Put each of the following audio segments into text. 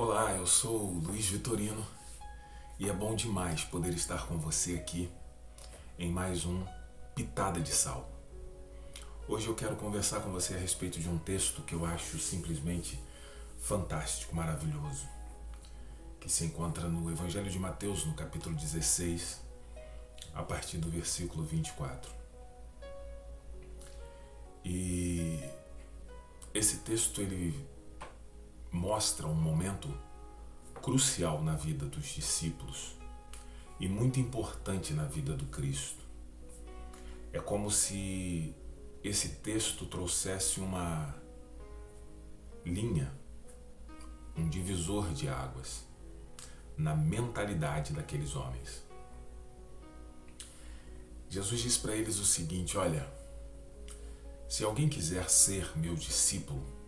Olá, eu sou o Luiz Vitorino e é bom demais poder estar com você aqui em mais um Pitada de Sal. Hoje eu quero conversar com você a respeito de um texto que eu acho simplesmente fantástico, maravilhoso, que se encontra no Evangelho de Mateus, no capítulo 16, a partir do versículo 24. E esse texto ele mostra um momento crucial na vida dos discípulos e muito importante na vida do Cristo. É como se esse texto trouxesse uma linha, um divisor de águas na mentalidade daqueles homens. Jesus diz para eles o seguinte: olha, se alguém quiser ser meu discípulo,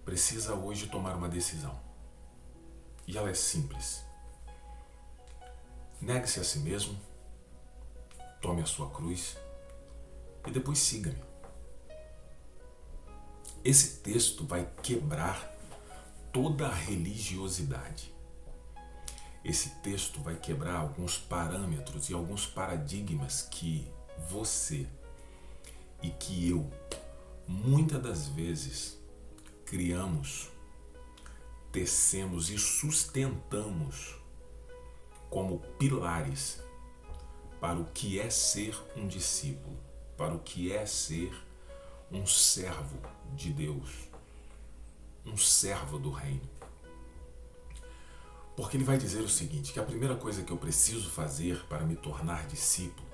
precisa hoje tomar uma decisão. E ela é simples. Negue-se a si mesmo, tome a sua cruz e depois siga-me. Esse texto vai quebrar toda a religiosidade. Esse texto vai quebrar alguns parâmetros e alguns paradigmas que você e que eu, muitas das vezes, criamos, tecemos e sustentamos como pilares para o que é ser um discípulo, para o que é ser um servo de Deus, um servo do reino. Porque ele vai dizer o seguinte, que a primeira coisa que eu preciso fazer para me tornar discípulo,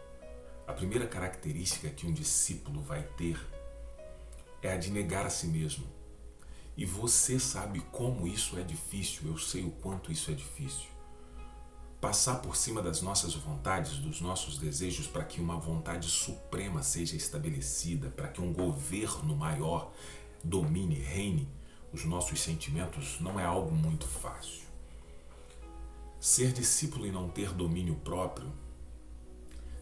a primeira característica que um discípulo vai ter é a de negar a si mesmo. E você sabe como isso é difícil, eu sei o quanto isso é difícil. Passar por cima das nossas vontades, dos nossos desejos, para que uma vontade suprema seja estabelecida, para que um governo maior domine, reine os nossos sentimentos, não é algo muito fácil. Ser discípulo e não ter domínio próprio,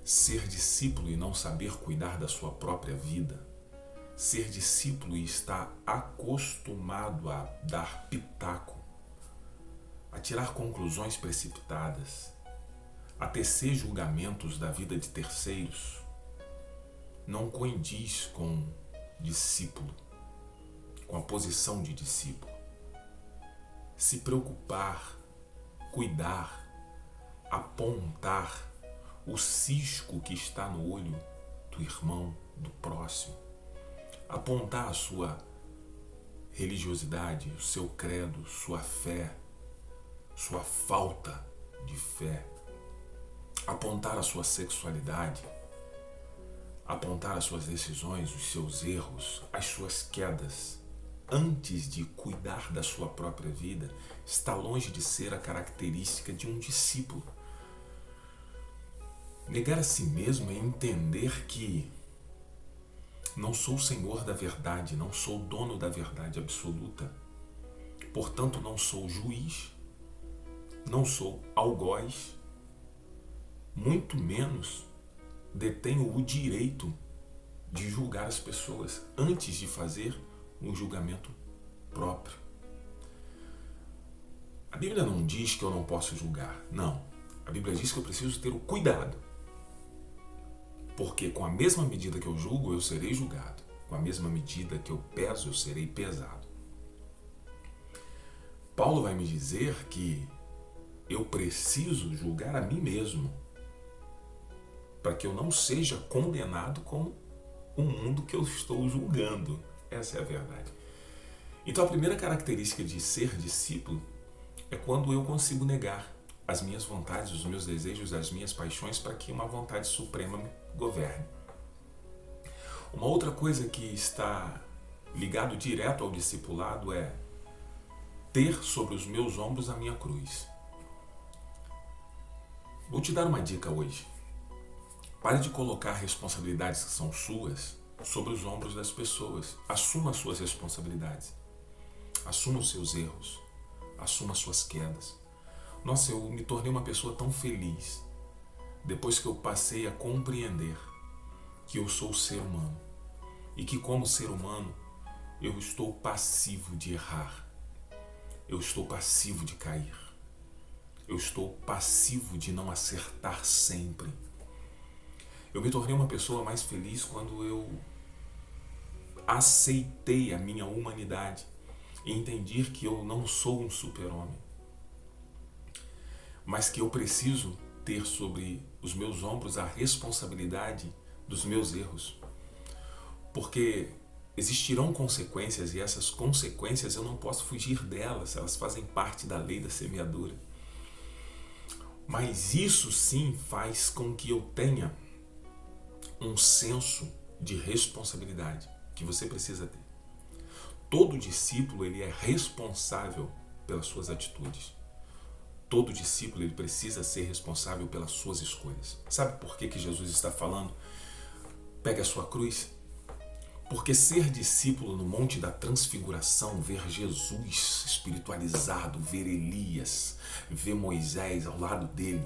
ser discípulo e não saber cuidar da sua própria vida, ser discípulo e estar acostumado a dar pitaco, a tirar conclusões precipitadas, a tecer julgamentos da vida de terceiros, não coincidiz com discípulo, com a posição de discípulo. Se preocupar, cuidar, apontar o cisco que está no olho do irmão, do próximo, apontar a sua religiosidade, o seu credo, sua fé, sua falta de fé, apontar a sua sexualidade, apontar as suas decisões, os seus erros, as suas quedas, antes de cuidar da sua própria vida, está longe de ser a característica de um discípulo. Negar a si mesmo é entender que não sou o Senhor da verdade, não sou o dono da verdade absoluta. Portanto, não sou juiz, não sou algoz, muito menos detenho o direito de julgar as pessoas antes de fazer um julgamento próprio. A Bíblia não diz que eu não posso julgar, não. A Bíblia diz que eu preciso ter o cuidado. Porque com a mesma medida que eu julgo, eu serei julgado. Com a mesma medida que eu peso, eu serei pesado. Paulo vai me dizer que eu preciso julgar a mim mesmo para que eu não seja condenado com o mundo que eu estou julgando. Essa é a verdade. Então a primeira característica de ser discípulo é quando eu consigo negar as minhas vontades, os meus desejos, as minhas paixões para que uma vontade suprema me governe. Uma outra coisa que está ligado direto ao discipulado é ter sobre os meus ombros a minha cruz. Vou te dar uma dica hoje. Pare de colocar responsabilidades que são suas sobre os ombros das pessoas. Assuma as suas responsabilidades. Assuma os seus erros. Assuma as suas quedas. Nossa, eu me tornei uma pessoa tão feliz depois que eu passei a compreender que eu sou ser humano e que, como ser humano, eu estou passivo de errar. eu estou passivo de cair. Eu estou passivo de não acertar sempre. Eu me tornei uma pessoa mais feliz quando eu aceitei a minha humanidade e entendi que eu não sou um super-homem, mas que eu preciso ter sobre os meus ombros a responsabilidade dos meus erros. Porque existirão consequências e essas consequências eu não posso fugir delas, elas fazem parte da lei da semeadura. Mas isso sim faz com que eu tenha um senso de responsabilidade que você precisa ter. Todo discípulo ele é responsável pelas suas atitudes. Todo discípulo ele precisa ser responsável pelas suas escolhas. Sabe por que Jesus está falando? Pegue a sua cruz. Porque ser discípulo no Monte da Transfiguração, ver Jesus espiritualizado, ver Elias, ver Moisés ao lado dele,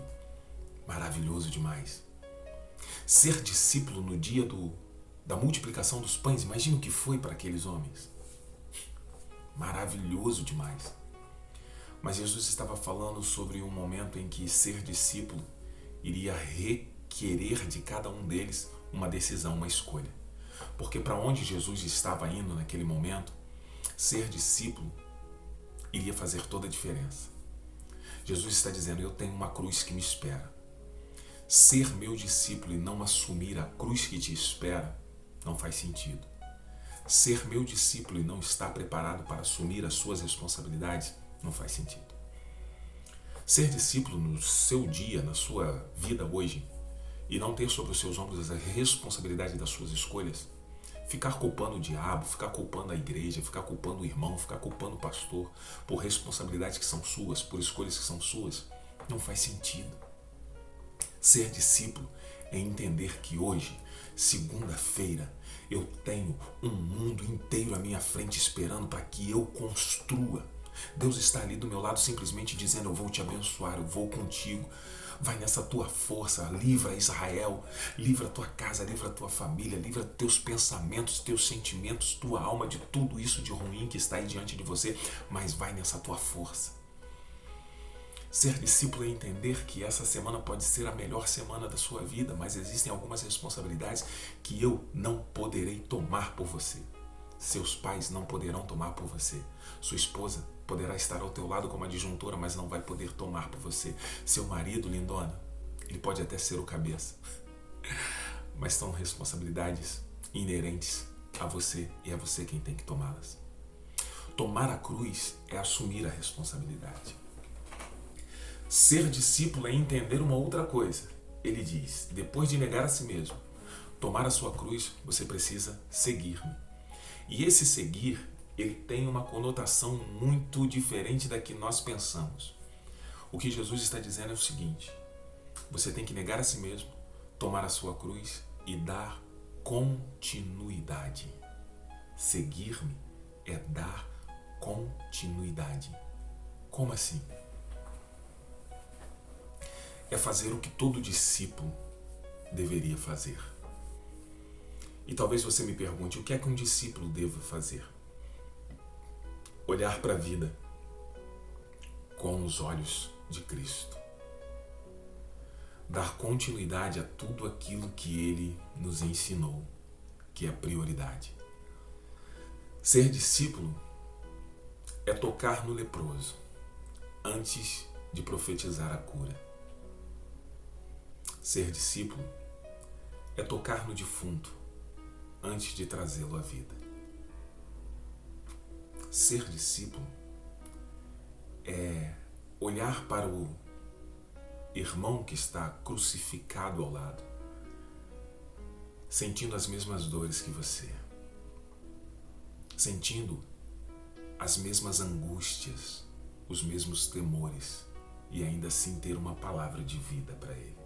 maravilhoso demais. Ser discípulo no dia da multiplicação dos pães, imagina o que foi para aqueles homens. Maravilhoso demais. Mas Jesus estava falando sobre um momento em que ser discípulo iria requerer de cada um deles uma decisão, uma escolha. Porque para onde Jesus estava indo naquele momento, ser discípulo iria fazer toda a diferença. Jesus está dizendo, eu tenho uma cruz que me espera. Ser meu discípulo e não assumir a cruz que te espera não faz sentido. Ser meu discípulo e não estar preparado para assumir as suas responsabilidades não faz sentido. Ser discípulo no seu dia, na sua vida hoje, e não ter sobre os seus ombros a responsabilidade das suas escolhas, ficar culpando o diabo, ficar culpando a igreja, ficar culpando o irmão, ficar culpando o pastor por responsabilidades que são suas, por escolhas que são suas, não faz sentido. Ser discípulo é entender que hoje, segunda-feira, eu tenho um mundo inteiro à minha frente esperando para que eu construa. Deus está ali do meu lado simplesmente dizendo, eu vou te abençoar, eu vou contigo. Vai nessa tua força, livra Israel, livra a tua casa, livra a tua família, livra teus pensamentos, teus sentimentos, tua alma de tudo isso de ruim que está aí diante de você, mas vai nessa tua força. Ser discípulo é entender que essa semana pode ser a melhor semana da sua vida, mas existem algumas responsabilidades que eu não poderei tomar por você. Seus pais não poderão tomar por você. Sua esposa poderá estar ao teu lado como adjuntora, mas não vai poder tomar por você. Seu marido, lindona, ele pode até ser o cabeça, mas são responsabilidades inerentes a você e é você quem tem que tomá-las. Tomar a cruz é assumir a responsabilidade. Ser discípulo é entender uma outra coisa. Ele diz, depois de negar a si mesmo, tomar a sua cruz, você precisa seguir-me. E esse seguir, ele tem uma conotação muito diferente da que nós pensamos. O que Jesus está dizendo é o seguinte, você tem que negar a si mesmo, tomar a sua cruz e dar continuidade. Seguir-me é dar continuidade. Como assim? É fazer o que todo discípulo deveria fazer. E talvez você me pergunte, o que é que um discípulo deve fazer? Olhar para a vida com os olhos de Cristo. Dar continuidade a tudo aquilo que Ele nos ensinou, que é prioridade. Ser discípulo é tocar no leproso antes de profetizar a cura. Ser discípulo é tocar no defunto antes de trazê-lo à vida. Ser discípulo é olhar para o irmão que está crucificado ao lado, sentindo as mesmas dores que você, sentindo as mesmas angústias, os mesmos temores e ainda assim ter uma palavra de vida para ele.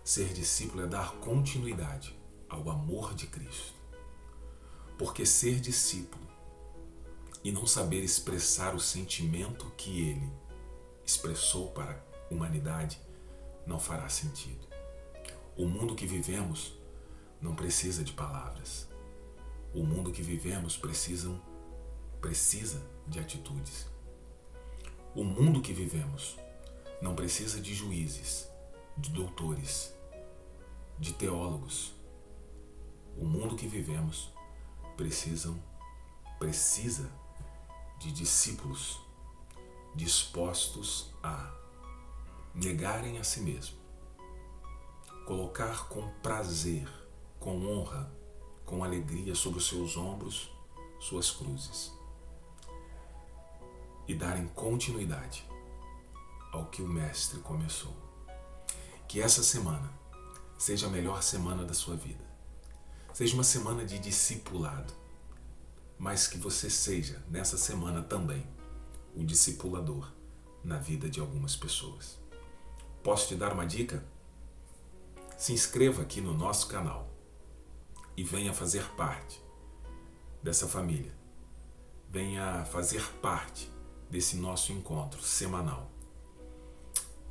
Ser discípulo é dar continuidade ao amor de Cristo. Porque ser discípulo e não saber expressar o sentimento que Ele expressou para a humanidade não fará sentido. O mundo que vivemos não precisa de palavras. O mundo que vivemos precisa precisa de atitudes. O mundo que vivemos não precisa de juízes, de doutores, de teólogos. O mundo que vivemos precisa de discípulos dispostos a negarem a si mesmo, colocar com prazer, com honra, com alegria sobre os seus ombros suas cruzes e darem continuidade ao que o Mestre começou. Que essa semana seja a melhor semana da sua vida. Seja uma semana de discipulado, mas que você seja, nessa semana também, o discipulador na vida de algumas pessoas. Posso te dar uma dica? Se inscreva aqui no nosso canal e venha fazer parte dessa família. Venha fazer parte desse nosso encontro semanal.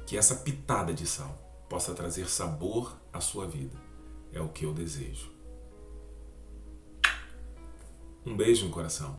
Que essa pitada de sal possa trazer sabor à sua vida. É o que eu desejo. Um beijo no coração.